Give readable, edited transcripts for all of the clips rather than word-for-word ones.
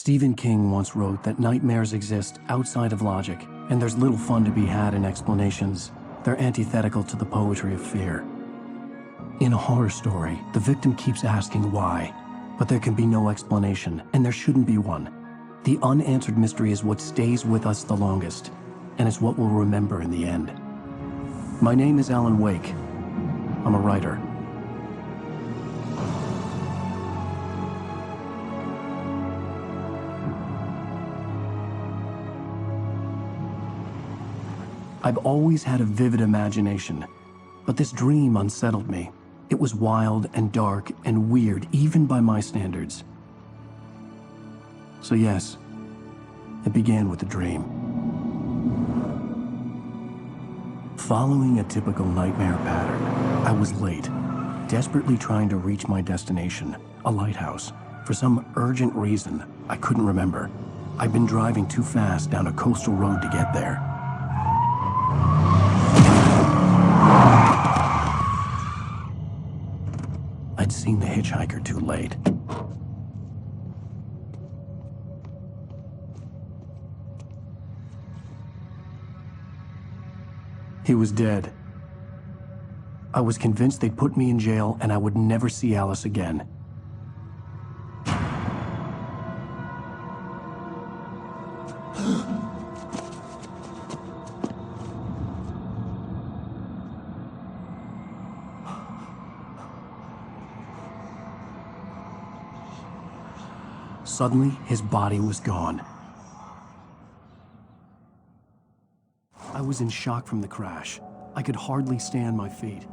Stephen King once wrote that nightmares exist outside of logic, and there's little fun to be had in explanations. They're antithetical to the poetry of fear. In a horror story, the victim keeps asking why, but there can be no explanation, and there shouldn't be one. The unanswered mystery is what stays with us the longest, and it's what we'll remember in the end. My name is Alan Wake. I'm a writer. I've always had a vivid imagination, but this dream unsettled me. It was wild and dark and weird, even by my standards. So yes, it began with a dream. Following a typical nightmare pattern, I was late, desperately trying to reach my destination, a lighthouse. For some urgent reason, I couldn't remember. I'd been driving too fast down a coastal road to get there. I'd seen the hitchhiker too late. He was dead. I was convinced they'd put me in jail and I would never see Alice again. Suddenly, his body was gone. I was in shock from the crash. I could hardly stay on my feet.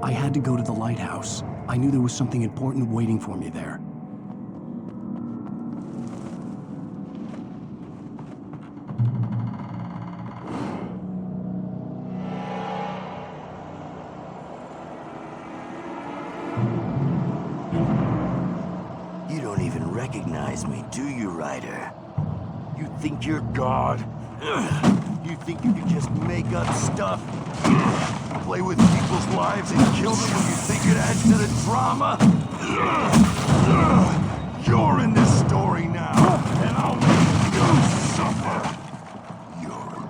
I had to go to the lighthouse. I knew there was something important waiting for me there. You don't even recognize me, do you, Ryder? You think you're God? You think you can just make up stuff? Play with people's lives and kill them when you think it adds to the drama? You're in this story now, and I'll make you suffer. You're a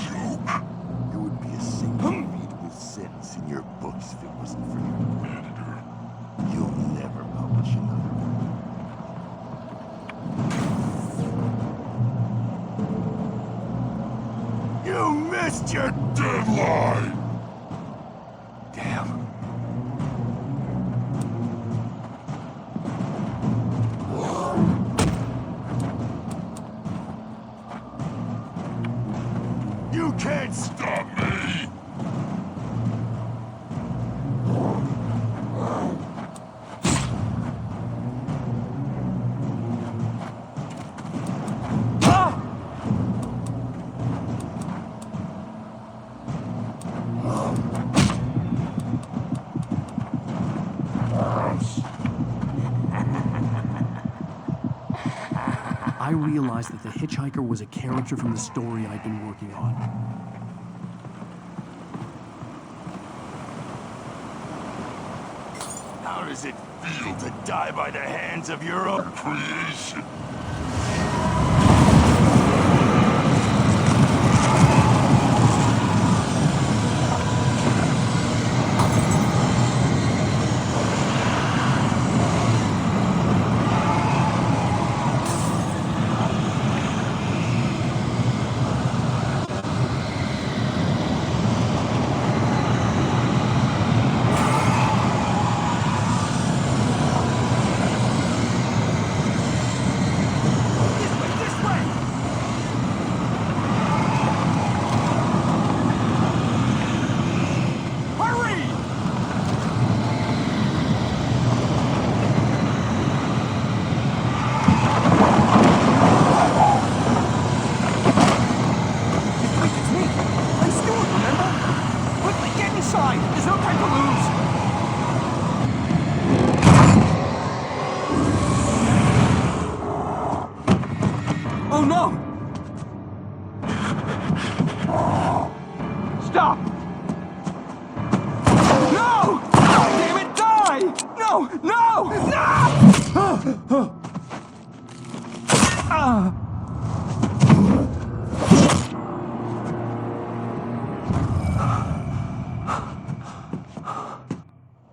joke. There would be a single readable sentence in your books if it wasn't for your editor. You'll never publish another one. You missed your deadline! Damn. You can't stop me! I realized that the hitchhiker was a character from the story I'd been working on. How does it feel to die by the hands of your own creation?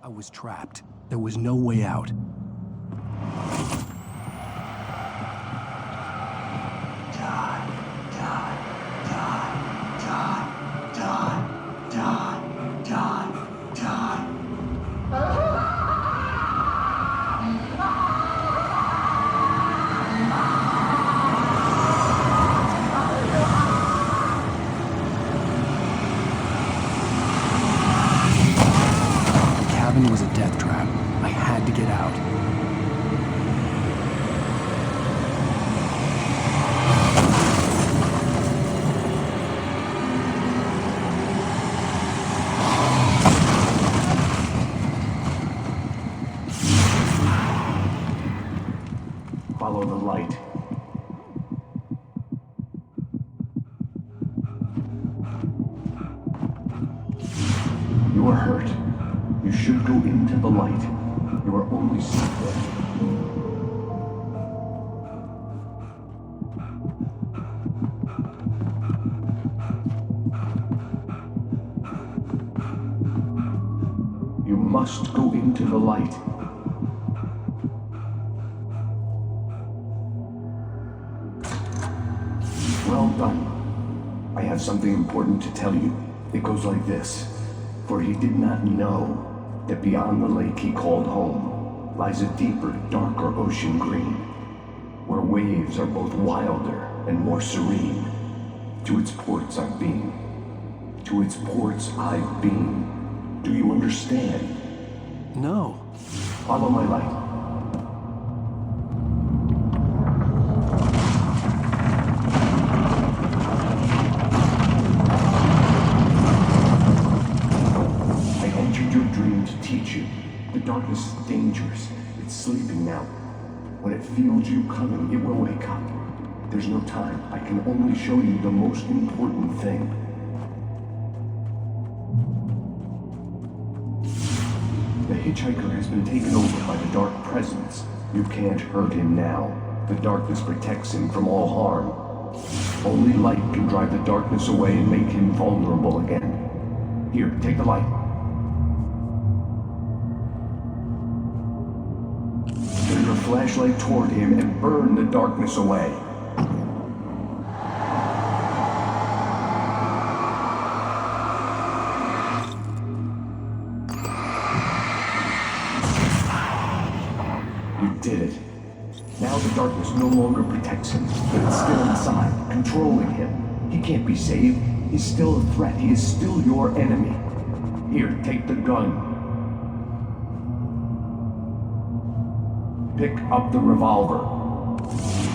I was trapped. There was no way out. Was a death trap. I had to get out. Follow the light. You are hurt. You should go into the light. You are only stuck there. You must go into the light. Well done. I have something important to tell you. It goes like this. For he did not know that beyond the lake he called home lies a deeper, darker ocean green, where waves are both wilder and more serene. To its ports I've been. To its ports I've been. Do you understand? No. Follow my light. The darkness is dangerous. It's sleeping now. When it feels you coming, it will wake up. There's no time. I can only show you the most important thing. The hitchhiker has been taken over by the dark presence. You can't hurt him now. The darkness protects him from all harm. Only light can drive the darkness away and make him vulnerable again. Here, take the light. Turn your flashlight toward him and burn the darkness away. You did it. Now the darkness no longer protects him, but it's still inside, controlling him. He can't be saved. He's still a threat. He is still your enemy. Here, take the gun. Pick up the revolver.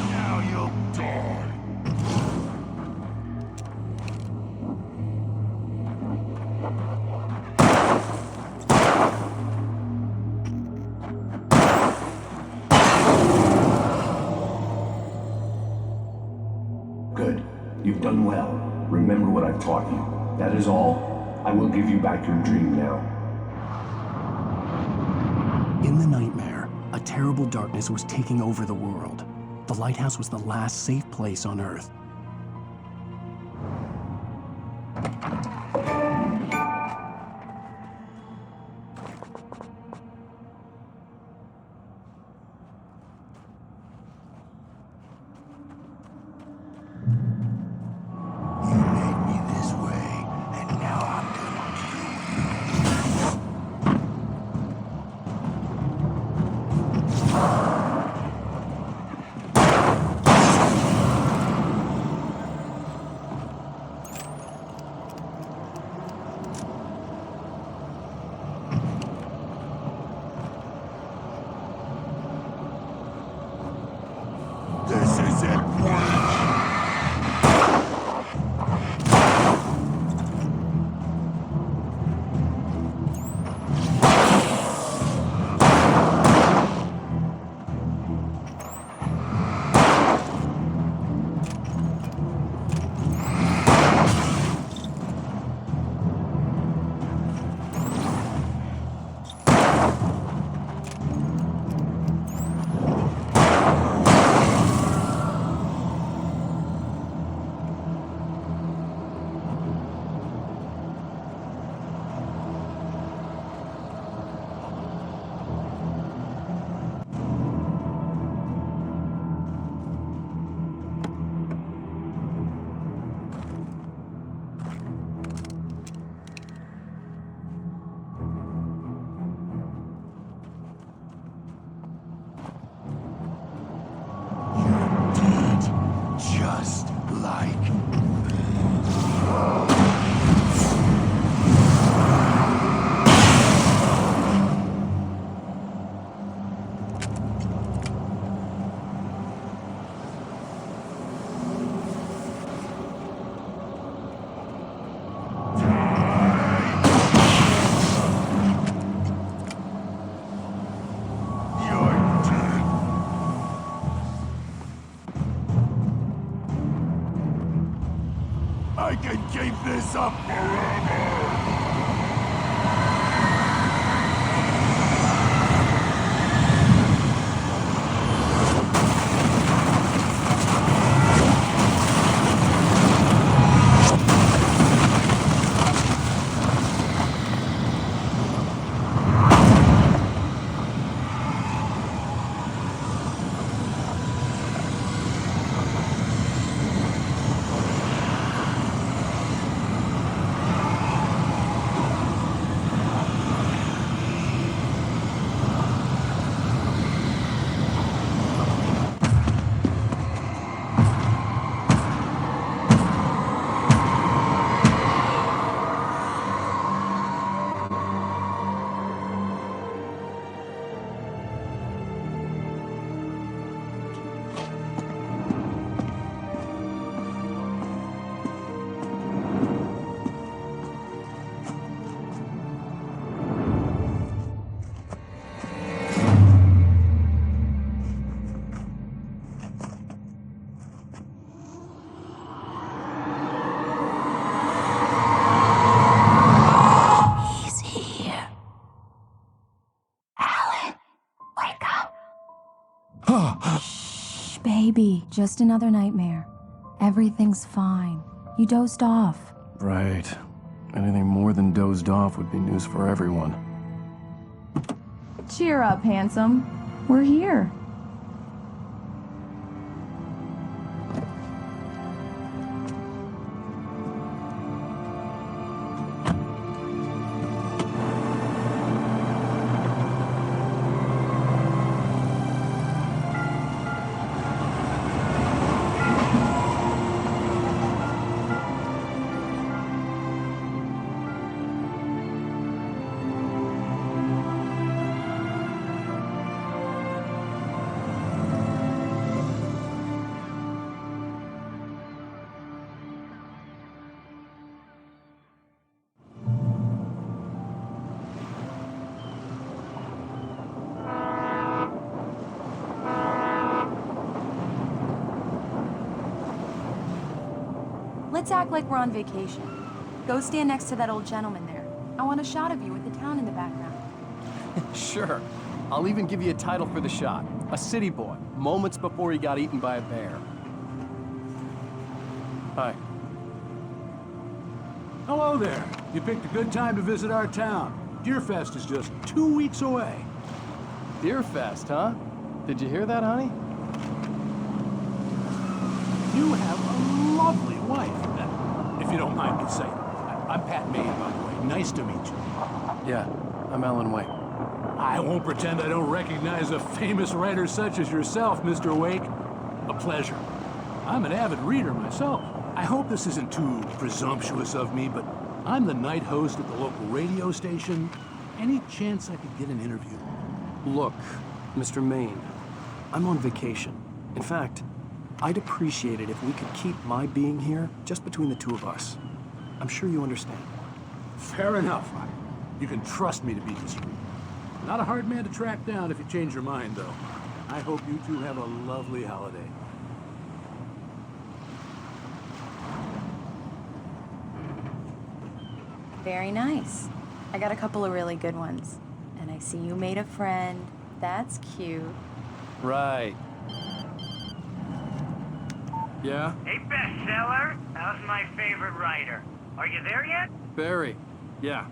Now you'll die. Good. You've done well. Remember what I've taught you. That is all. I will give you back your dream now. In the nightmare, a terrible darkness was taking over the world. The lighthouse was the last safe place on Earth. You made me this way, and now I'm gonna This is it, forever! Baby, just another nightmare. Everything's fine. You dozed off. Right. Anything more than dozed off would be news for everyone. Cheer up, handsome. We're here. Let's act like we're on vacation. Go stand next to that old gentleman there. I want a shot of you with the town in the background. Sure. I'll even give you a title for the shot. A city boy, moments before he got eaten by a bear. Hi. Hello there. You picked a good time to visit our town. Geforce is just 2 weeks away. Deerfest, huh? Did you hear that, honey? You have a lovely wife, if you don't mind me saying. I'm Pat Maine, by the way. Nice to meet you. Yeah, I'm Alan Wake. I won't pretend I don't recognize a famous writer such as yourself, Mr. Wake. A pleasure. I'm an avid reader myself. I hope this isn't too presumptuous of me, but I'm the night host at the local radio station. Any chance I could get an interview? Look, Mr. Maine, I'm on vacation. In fact, I'd appreciate it if we could keep my being here just between the two of us. I'm sure you understand. Fair enough. You can trust me to be discreet. Not a hard man to track down if you change your mind, though. I hope you two have a lovely holiday. Very nice. I got a couple of really good ones. And I see you made a friend. That's cute. Right. Yeah? Hey, bestseller. How's my favorite writer? Are you there yet? Barry. Yeah,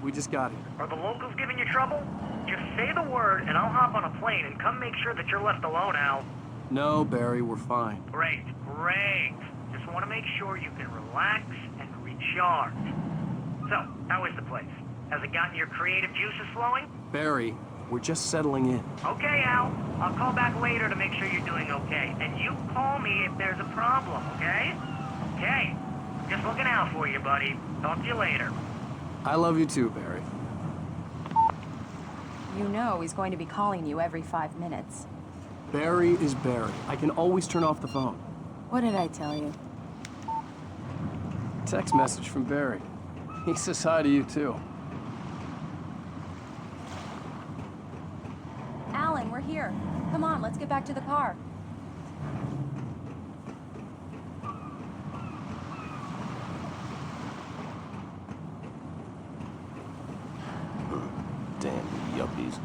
we just got here. Are the locals giving you trouble? Just say the word and I'll hop on a plane and come make sure that you're left alone, Al. No, Barry, we're fine. Great, great. Just want to make sure you can relax and recharge. So, how is the place? Has it gotten your creative juices flowing? Barry, we're just settling in. Okay, Al. I'll call back later to make sure you're doing okay. And you call me if there's a problem, okay? Okay. Just looking out for you, buddy. Talk to you later. I love you too, Barry. You know he's going to be calling you every 5 minutes. Barry is Barry. I can always turn off the phone. What did I tell you? Text message from Barry. He says hi to you too. Alan, we're here. Come on, let's get back to the car. yuppies.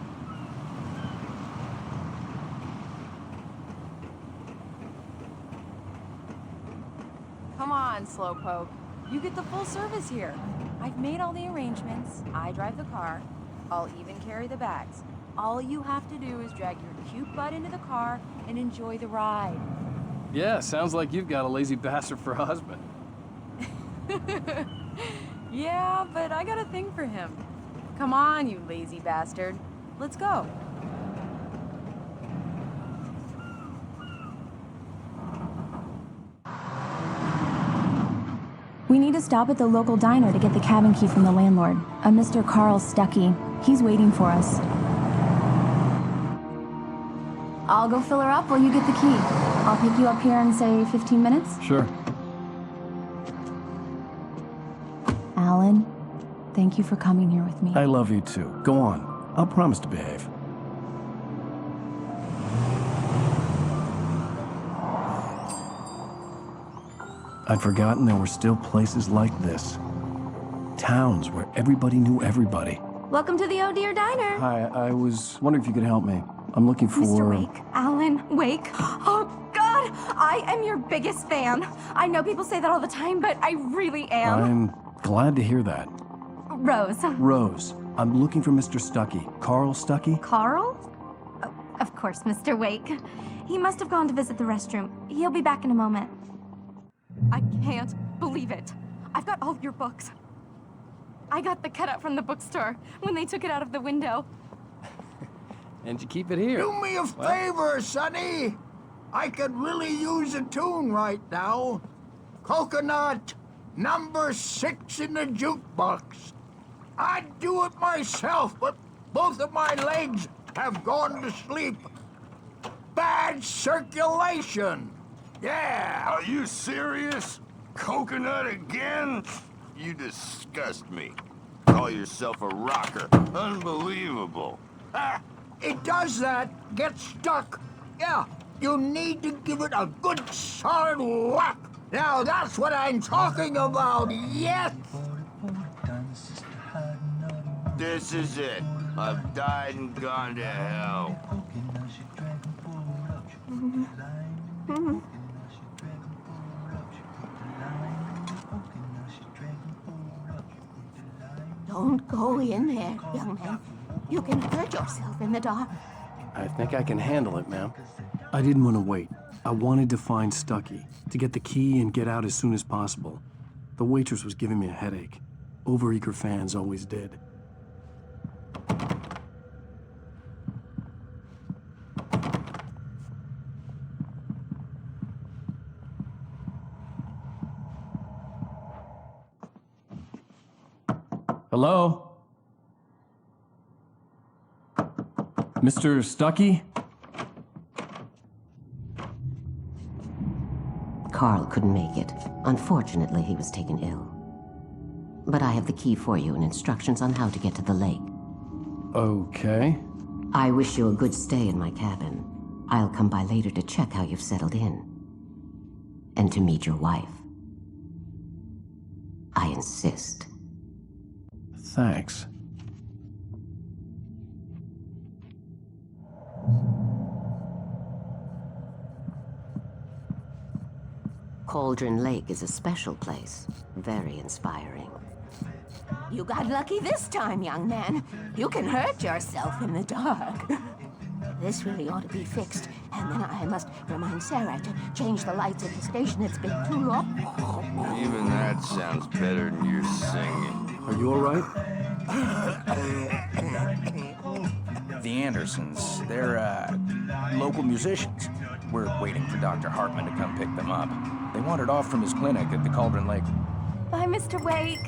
Come on, Slowpoke. You get the full service here. I've made all the arrangements. I drive the car. I'll even carry the bags. All you have to do is drag your cute butt into the car and enjoy the ride. Yeah, sounds like you've got a lazy bastard for a husband. Yeah, but I got a thing for him. Come on, you lazy bastard. Let's go. We need to stop at the local diner to get the cabin key from the landlord, a Mr. Carl Stuckey. He's waiting for us. I'll go fill her up while you get the key. I'll pick you up here in, say, 15 minutes? Sure. Alan, thank you for coming here with me. I love you too. Go on. I'll promise to behave. I'd forgotten there were still places like this. Towns where everybody knew everybody. Welcome to the Oh Dear Diner. Hi, I was wondering if you could help me. I'm looking for... Mr. Wake. Alan Wake. Oh, God! I am your biggest fan. I know people say that all the time, but I really am. I'm glad to hear that. Rose. Rose, I'm looking for Mr. Stuckey. Carl Stuckey? Carl? Oh, of course, Mr. Wake. He must have gone to visit the restroom. He'll be back in a moment. I can't believe it. I've got all your books. I got the cutout from the bookstore when they took it out of the window. And you keep it here. Do me a favor, Sonny. I could really use a tune right now. Coconut, number 6 in the jukebox. I'd do it myself, but both of my legs have gone to sleep. Bad circulation. Yeah. Are you serious? Coconut again? You disgust me. Call yourself a rocker. Unbelievable. Ah, it does that. Get stuck. Yeah, you need to give it a good solid whack. Now that's what I'm talking about. Yes. This is it. I've died and gone to hell. Don't go in there, young man. You can hurt yourself in the dark. I think I can handle it, ma'am. I didn't want to wait. I wanted to find Stuckey, to get the key and get out as soon as possible. The waitress was giving me a headache. Overeager fans always did. Hello? Mr. Stuckey? Carl couldn't make it. Unfortunately, he was taken ill. But I have the key for you and instructions on how to get to the lake. Okay. I wish you a good stay in my cabin. I'll come by later to check how you've settled in. And to meet your wife. I insist. Thanks. Cauldron Lake is a special place. Very inspiring. You got lucky this time, young man. You can hurt yourself in the dark. This really ought to be fixed. And then I must remind Sarah to change the lights at the station. It's been too long. Even that sounds better than your singing. Are you all right? The Andersons, they're, local musicians. We're waiting for Dr. Hartman to come pick them up. They wandered off from his clinic at the Cauldron Lake. Bye, Mr. Wake.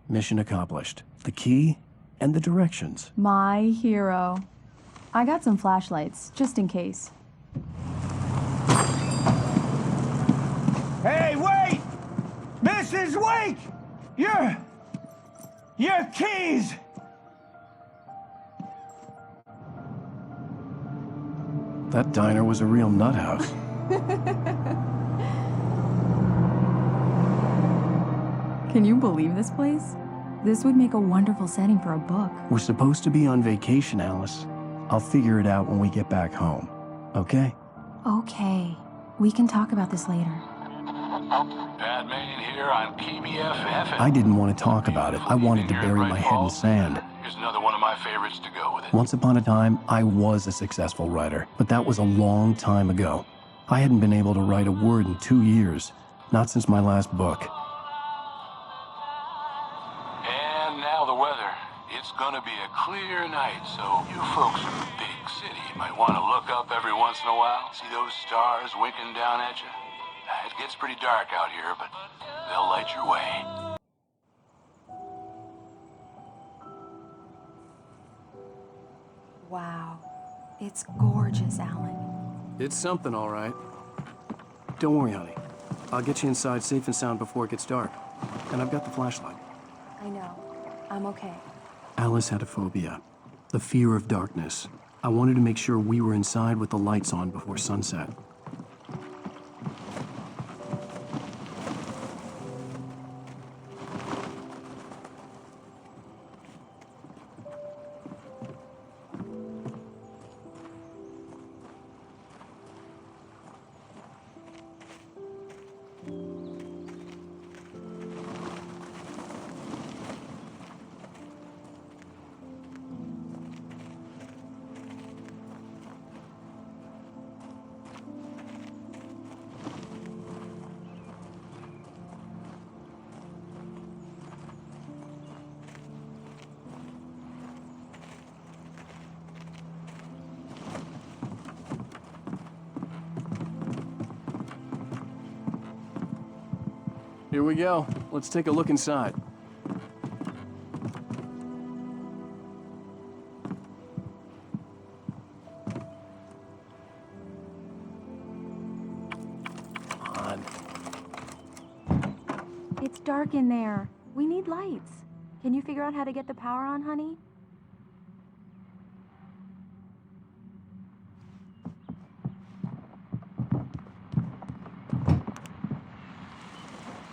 Mission accomplished. The key and the directions. My hero. I got some flashlights, just in case. Hey, wait! Mrs. Wake! Your keys! That diner was a real nut house. Can you believe this place? This would make a wonderful setting for a book. We're supposed to be on vacation, Alice. I'll figure it out when we get back home. Okay? Okay. We can talk about this later. Pat Main here on KBFF. I didn't want to talk about it. I wanted to bury my head in sand. Here's another one of my favorites to go with it. Once upon a time, I was a successful writer, but that was a long time ago. I hadn't been able to write a word in 2 years, not since my last book. And now the weather. It's gonna be a clear night, so you folks in the big city might want to look up every once in a while. See those stars winking down at you? It gets pretty dark out here, but they'll light your way. Wow. It's gorgeous, Alan. It's something, all right. Don't worry, honey. I'll get you inside safe and sound before it gets dark. And I've got the flashlight. I know. I'm okay. Alice had a phobia, the fear of darkness. I wanted to make sure we were inside with the lights on before sunset. Here we go. Let's take a look inside. Come on. It's dark in there. We need lights. Can you figure out how to get the power on, honey?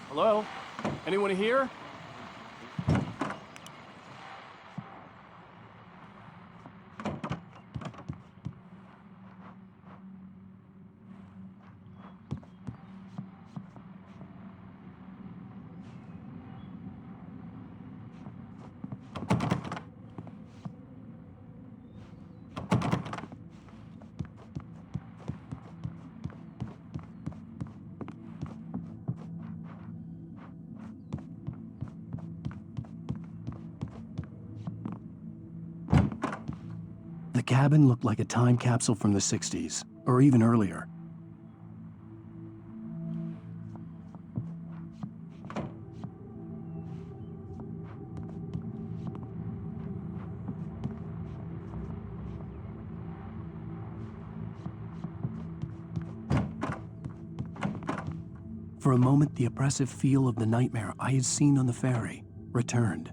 Hello? Anyone here? The cabin looked like a time capsule from the 60s, or even earlier. For a moment, the oppressive feel of the nightmare I had seen on the ferry returned.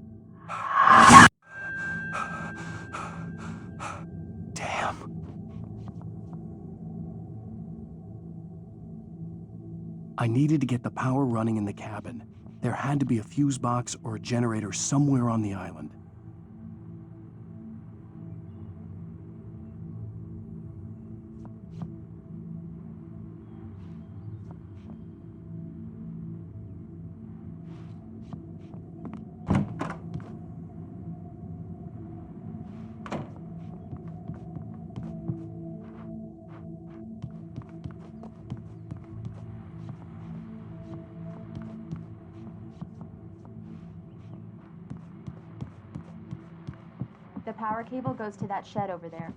I needed to get the power running in the cabin. There had to be a fuse box or a generator somewhere on the island. The power cable goes to that shed over there.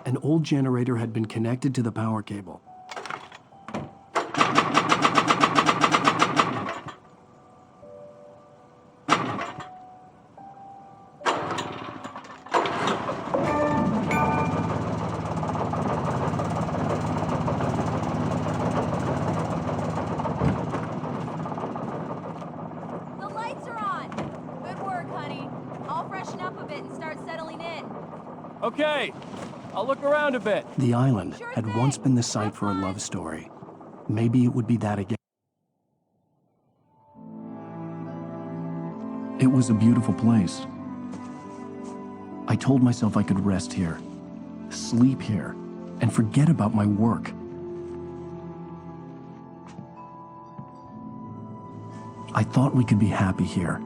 An old generator had been connected to the power cable. The lights are on! Okay, I'll look around a bit. The island had once been the site for a love story. Maybe it would be that again. It was a beautiful place. I told myself I could rest here, sleep here, and forget about my work. I thought we could be happy here.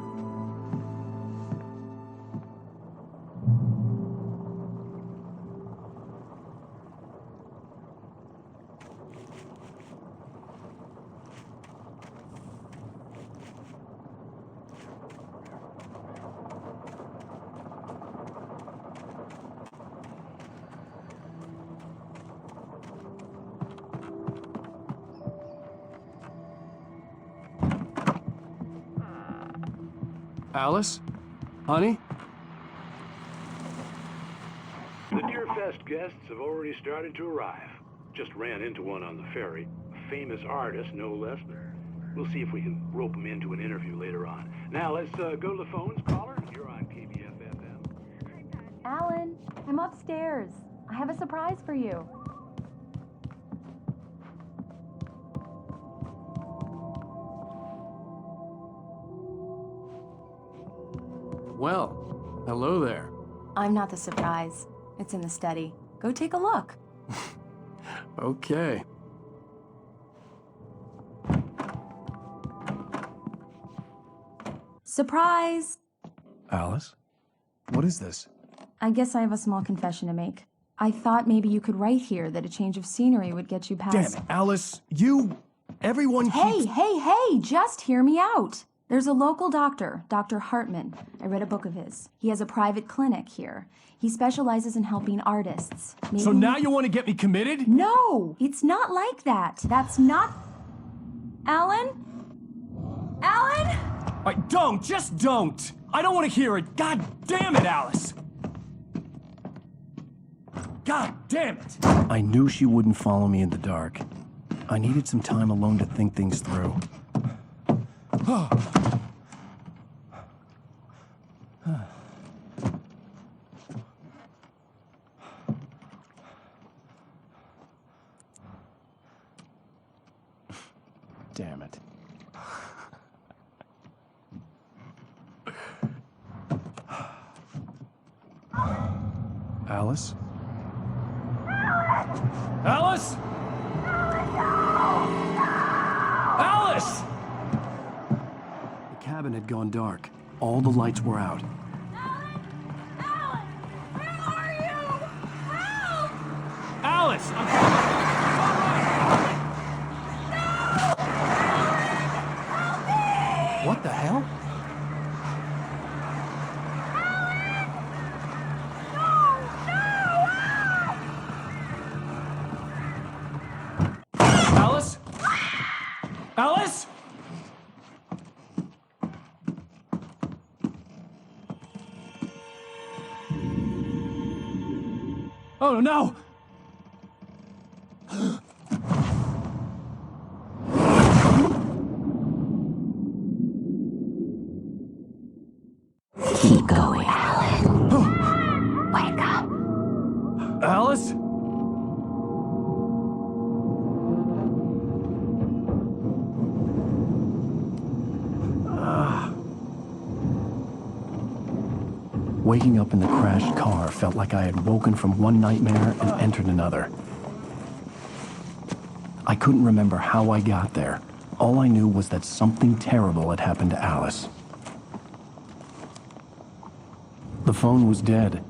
Alice? Honey? The Deer Fest guests have already started to arrive. Just ran into one on the ferry. A famous artist, no less. We'll see if we can rope him into an interview later on. Now, let's go to the phones. Caller, you're on KBFFM. Alan, I'm upstairs. I have a surprise for you. Well, hello there. I'm not the surprise. It's in the study. Go take a look. Okay. Surprise! Alice? What is this? I guess I have a small confession to make. I thought maybe you could write here that a change of scenery would get you past... Damn it, Alice, everyone Hey, keeps... hey, just hear me out. There's a local doctor, Dr. Hartman. I read a book of his. He has a private clinic here. He specializes in helping artists. So now you want to get me committed? No, it's not like that. That's not... Alan? Alan? Just don't! I don't want to hear it! God damn it, Alice! God damn it! I knew she wouldn't follow me in the dark. I needed some time alone to think things through. Damn it. Alice? Alice? Alice! The cabin had gone dark. All the lights were out. Alice! What the hell? Alice? Alice? Oh no! Keep going, Alan. Wake up. Alice? Waking up in the crashed car felt like I had woken from one nightmare and entered another. I couldn't remember how I got there. All I knew was that something terrible had happened to Alice. The phone was dead.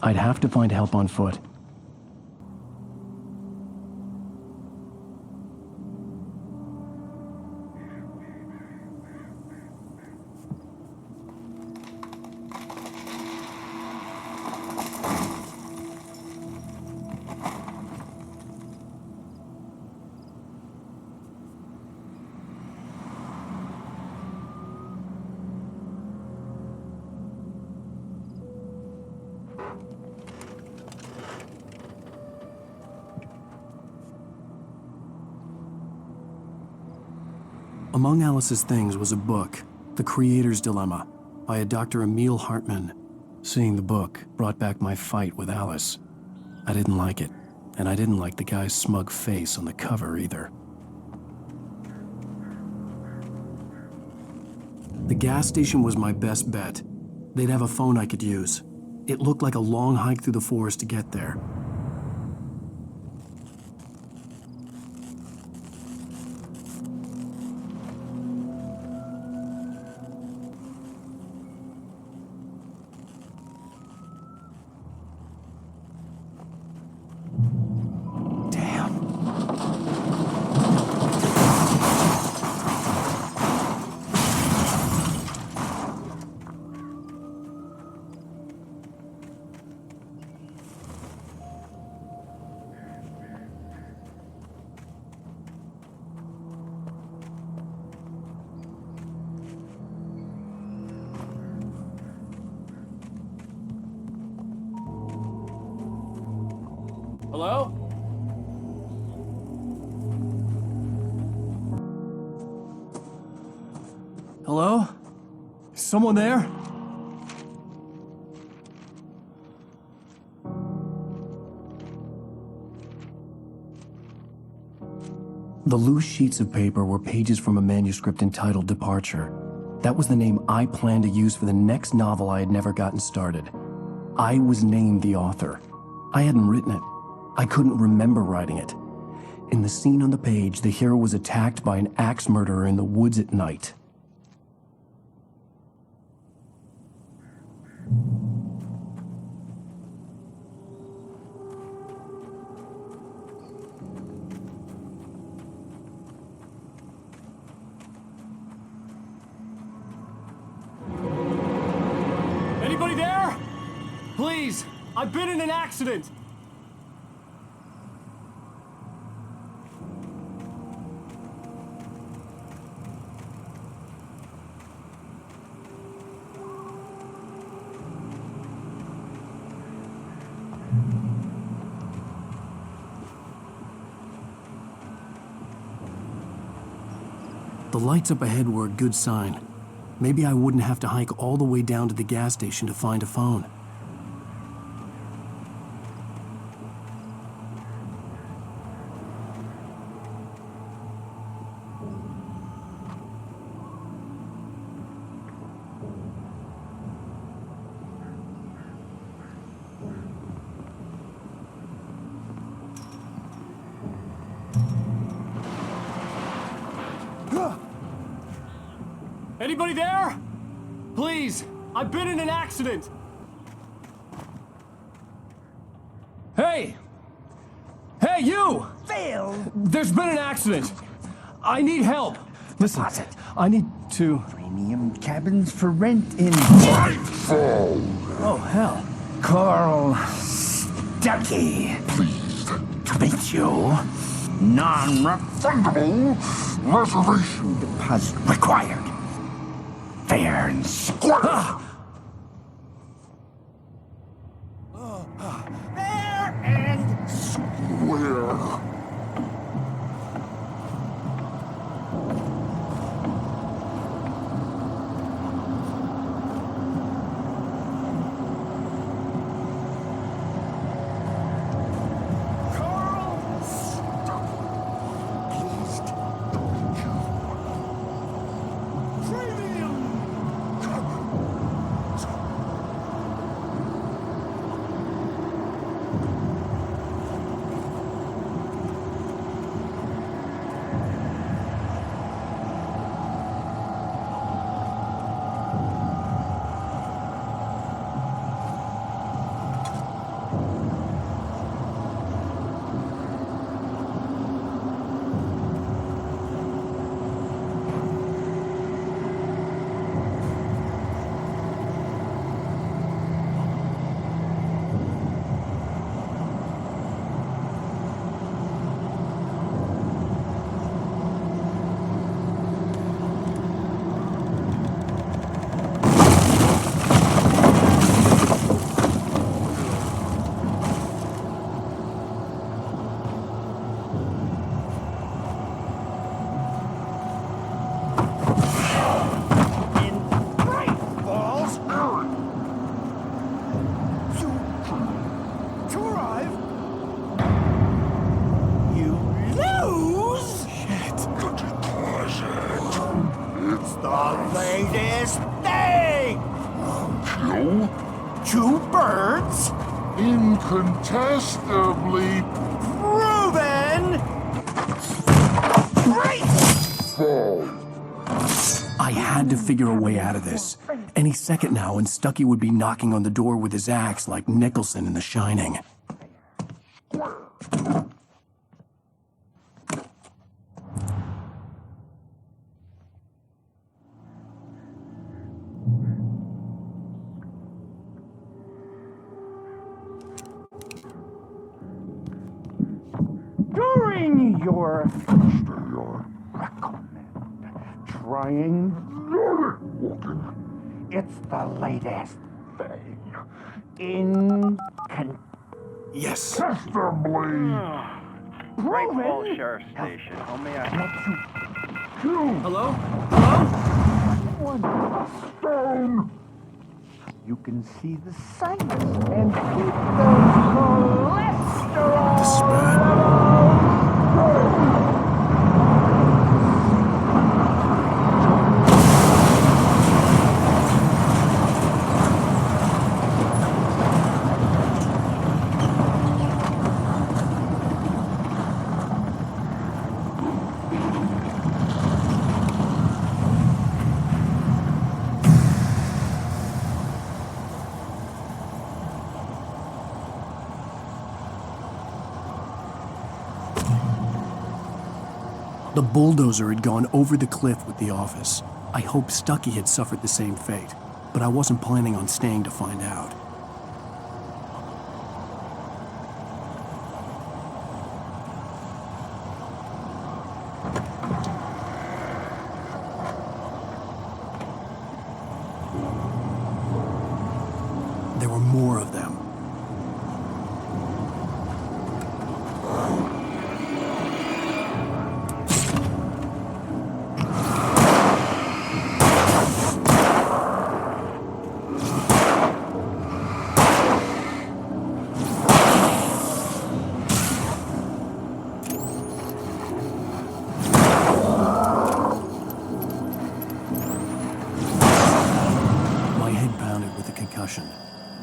I'd have to find help on foot. Among Alice's things was a book, The Creator's Dilemma, by a Dr. Emil Hartman. Seeing the book brought back my fight with Alice. I didn't like it, and I didn't like the guy's smug face on the cover either. The gas station was my best bet. They'd have a phone I could use. It looked like a long hike through the forest to get there. Hello? Hello? Is someone there? The loose sheets of paper were pages from a manuscript entitled Departure. That was the name I planned to use for the next novel I had never gotten started. I was named the author. I hadn't written it. I couldn't remember writing it. In the scene on the page, the hero was attacked by an axe murderer in the woods at night. Anybody there? Please, I've been in an accident. The lights up ahead were a good sign. Maybe I wouldn't have to hike all the way down to the gas station to find a phone. Anybody there? Please, I've been in an accident. Hey! Hey, you! Phil! There's been an accident. I need help. Listen, I need to... Premium cabins for rent in Nightfall! Oh, hell. Carl Stuckey. Pleased To meet you. Non-refundable reservation deposit required. Fair and square. Fair and where? So, 2 birds? incontestably Proven! fall. I had to figure a way out of this. Any second now, and Stucky would be knocking on the door with his axe like Nicholson in The Shining. During your trying, it's the latest thing. Yes. Great Falls Sheriff Station. How may I help you? Hello? Stone! You can see the sights and keep those cholesterol. The bulldozer had gone over the cliff with the office. I hoped Stucky had suffered the same fate, but I wasn't planning on staying to find out. There were more of them.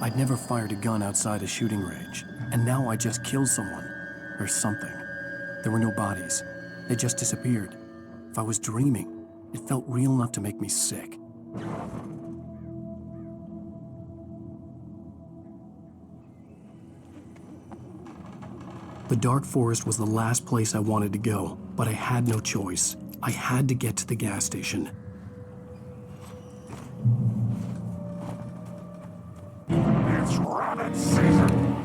I'd never fired a gun outside a shooting range, and now I just killed someone, or something. There were no bodies. They just disappeared. If I was dreaming, it felt real enough to make me sick. The dark forest was the last place I wanted to go, but I had no choice. I had to get to the gas station. It's rabbit season!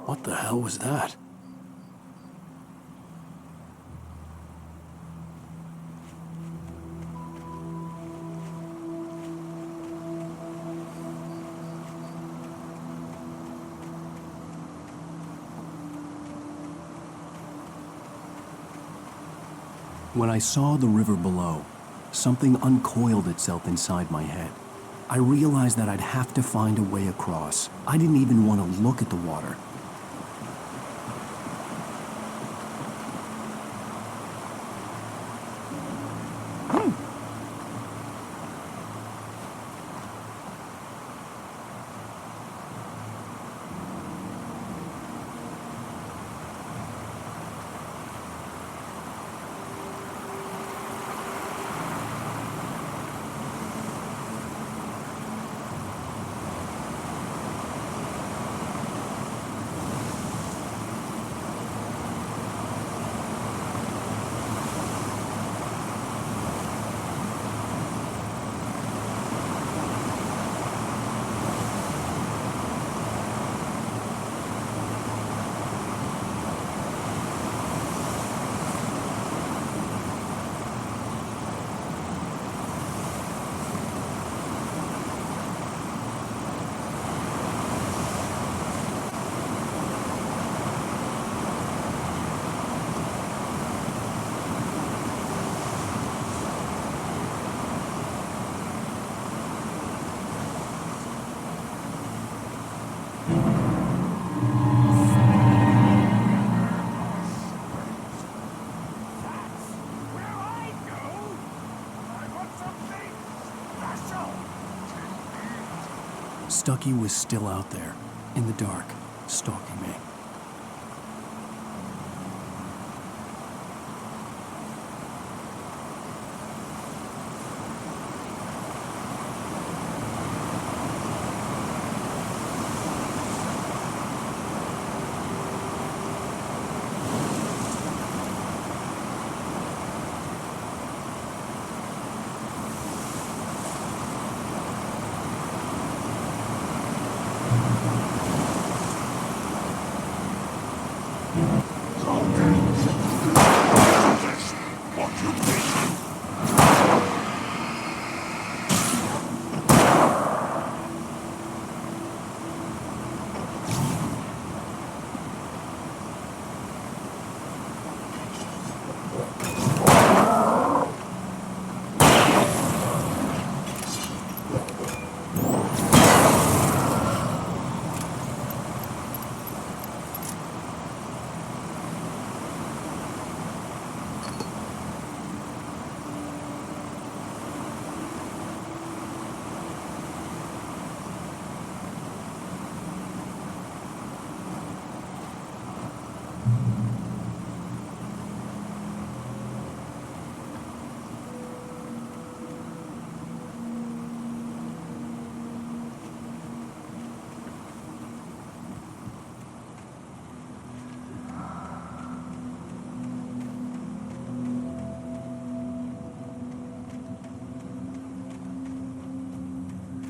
What the hell was that? When I saw the river below, something uncoiled itself inside my head. I realized that I'd have to find a way across. I didn't even want to look at the water. Stucky was still out there, in the dark, stalking me.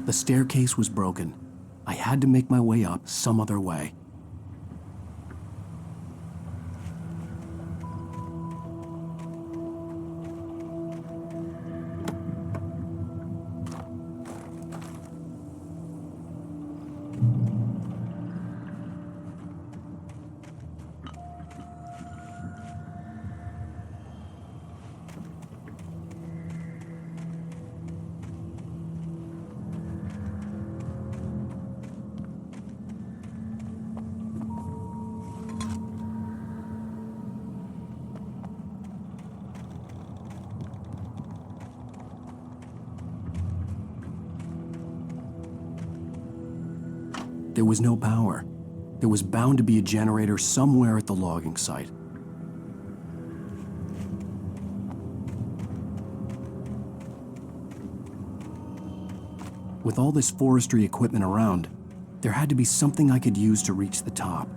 The staircase was broken. I had to make my way up some other way. There was no power. There was bound to be a generator somewhere at the logging site. With all this forestry equipment around, there had to be something I could use to reach the top.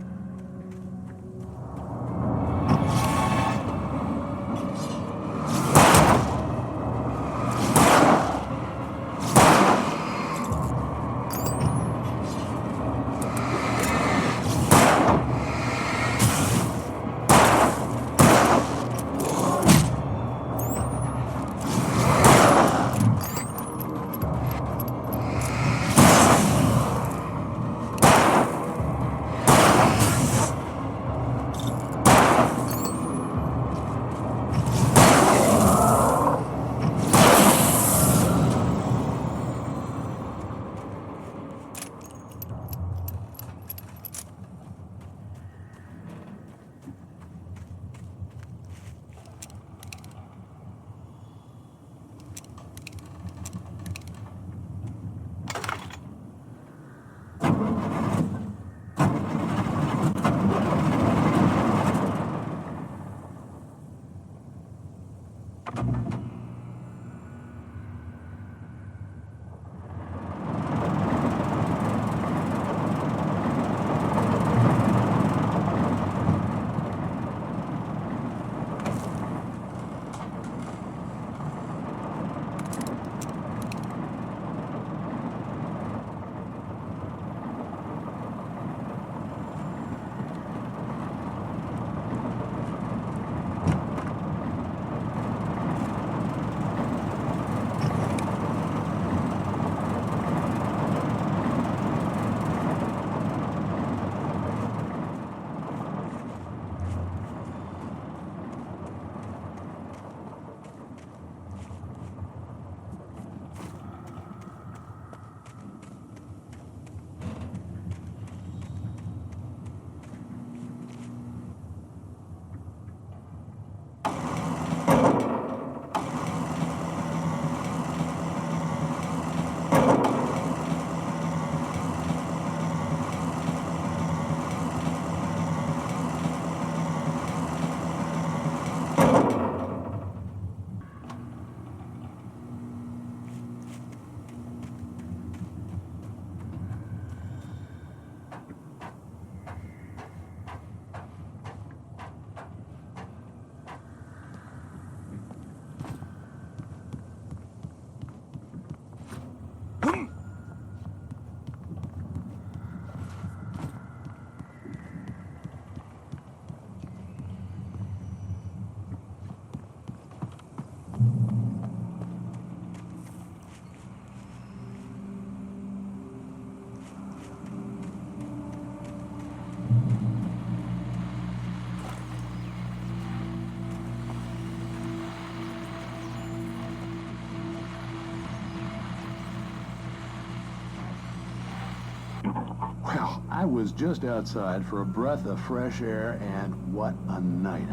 I was just outside for a breath of fresh air, and what a night.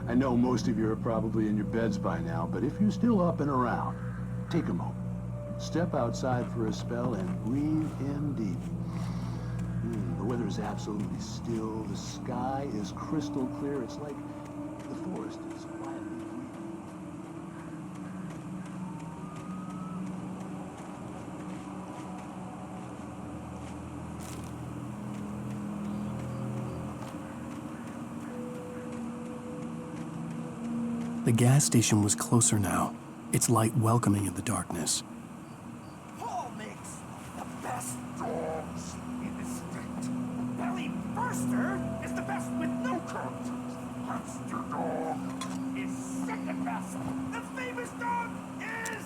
I know most of you are probably in your beds by now, but if you're still up and around, take a moment. Step outside for a spell and breathe in deep. The weather is absolutely still. The sky is crystal clear. It's like the forest is quietly breathing. The gas station was closer now, its light welcoming in the darkness. Paul makes the best dogs in the state. Belly Burster is the best with no coat. Hamster Dog is second best. The famous dog is...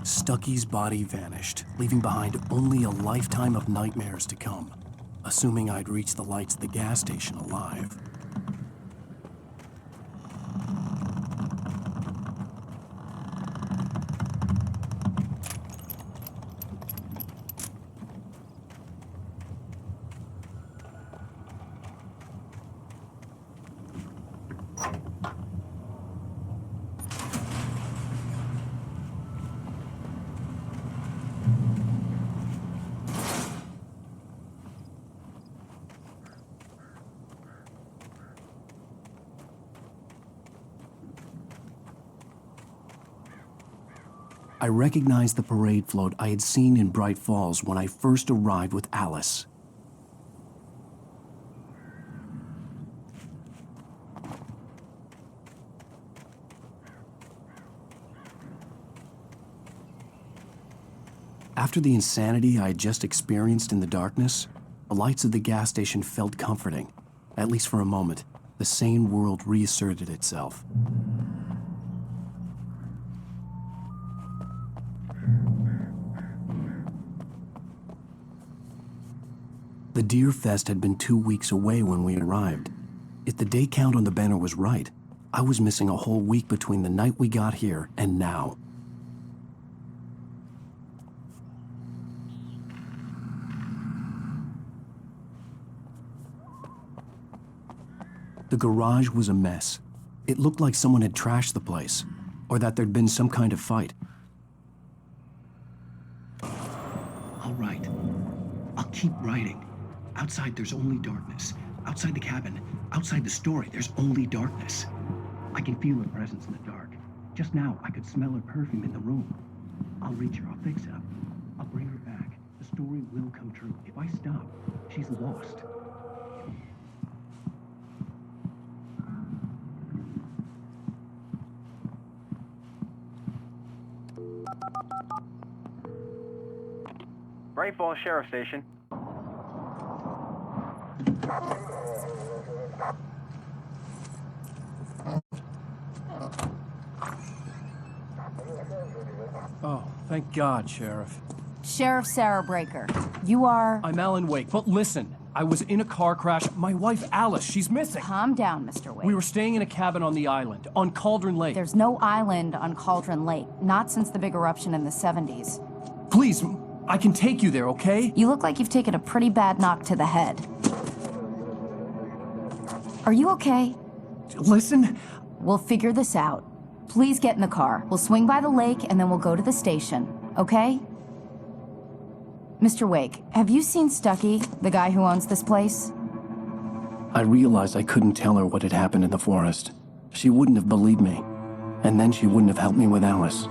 Stucky's body vanished, leaving behind only a lifetime of nightmares to come, assuming I'd reach the lights at the gas station alive. I recognized the parade float I had seen in Bright Falls when I first arrived with Alice. After the insanity I had just experienced in the darkness, the lights of the gas station felt comforting. At least for a moment, the sane world reasserted itself. The Deer Fest had been 2 weeks away when we arrived. If the day count on the banner was right, I was missing a whole week between the night we got here and now. The garage was a mess. It looked like someone had trashed the place, or that there'd been some kind of fight. All right. I'll keep writing. Outside, there's only darkness. Outside the cabin, outside the story, there's only darkness. I can feel her presence in the dark. Just now, I could smell her perfume in the room. I'll reach her. I'll fix it up. I'll bring her back. The story will come true. If I stop, she's lost. Bright Falls Sheriff Station. Oh, thank God, Sheriff. Sheriff Sarah Breaker, you are... I'm Alan Wake, but listen, I was in a car crash. My wife, Alice, she's missing. Calm down, Mr. Wake. We were staying in a cabin on the island, on Cauldron Lake. There's no island on Cauldron Lake, not since the big eruption in the 70s. Please, I can take you there, okay? You look like you've taken a pretty bad knock to the head. Are you okay? Listen. We'll figure this out. Please get in the car. We'll swing by the lake and then we'll go to the station, okay? Mr. Wake, have you seen Stucky, the guy who owns this place? I realized I couldn't tell her what had happened in the forest. She wouldn't have believed me. And then she wouldn't have helped me with Alice.